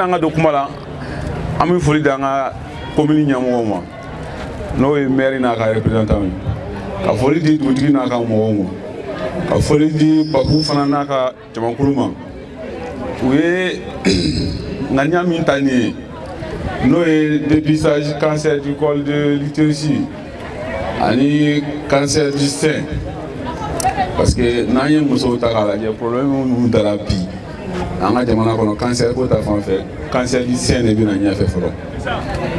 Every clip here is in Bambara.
yan'an ka don kuma la an bɛ foli di an ka commune ɲɛmɔgɔw ma n'o ye maire n'a ka représentant ye ka foli di dugutigi n'a ka mɔgɔw ma ka foli di Papu fana n'a ka jamakulu ma u ye ŋaniya min ta nin ye n'o ye dépistage cancer du col de l'utérus ani cancer du sein parce que n'an ye musow ta k'a lajɛ problème minnu dara bi an ka jamana kɔnɔ cancer ko ta fan fɛ cancer du sein de bɛna ɲɛfɛ fɔlɔ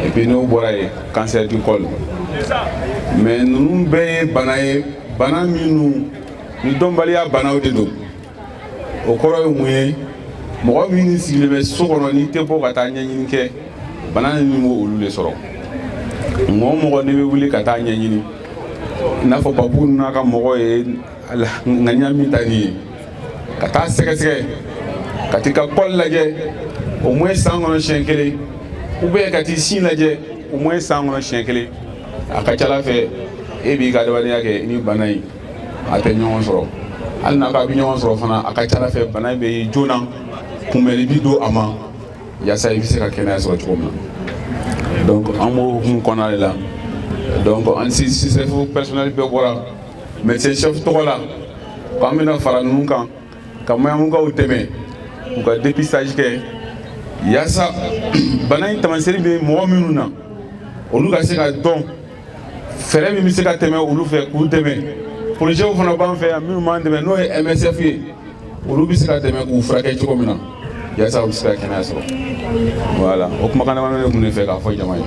et puis n'o bɔra yen cancer du col mais ninnu bɛɛ ye bana ye bana minnu ni dɔnbaliya banaw de don o kɔrɔ ye mun ye mɔgɔ min sigilen bɛ so kɔnɔ n'i tɛ bɔ ka taa ɲɛɲini kɛ bana ninnu b'o olu de sɔrɔ mɔgɔ o mɔgɔ ne bɛ wuli ka taa ɲɛɲini i n'a fɔ Papu n'a ka mɔgɔ ye ŋaniya min ta nin ye ka taa sɛgɛsɛgɛ ka t'i ka kɔli lajɛ au moins san kɔnɔ siɲɛ kelen ou bien ka t'i sin lajɛ au moins san kɔnɔ siɲɛ kelen a ka ca Ala fɛ e b'i ka adamadenya kɛ ni bana in a tɛ ɲɔgɔn sɔrɔ hali n'a ka bɛ ɲɔgɔn sɔrɔ fana a ka ca Ala fɛ bana in bɛ ye joona kunbɛnni bi don a ma yaasa i bɛ se ka kɛnɛya sɔrɔ cogo min na donc an b'o hukumu kɔnɔna de la donc an CSF personnel bɛɛ bɔra médecin chef tɔgɔ la k'an bɛna fara ninnu kan ka mayamukaw dɛmɛ u ka dépistage kɛ yaasa bana in taamasiyɛn bɛ mɔgɔ minnu na olu ka se ka dɔn fɛɛrɛ min bɛ se ka tɛmɛ olu fɛ k'u dɛmɛ projets fana b'an fɛ yan minnu b'an dɛmɛ n'o ye MSF ye olu bɛ se ka dɛmɛ k'u furakɛ cogo min na yaasa u bɛ se ka kɛnɛya sɔrɔ voilà o kumakan damadɔ de tun bɛ fɛ k'a fɔ jama ye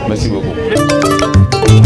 merci beaucoup.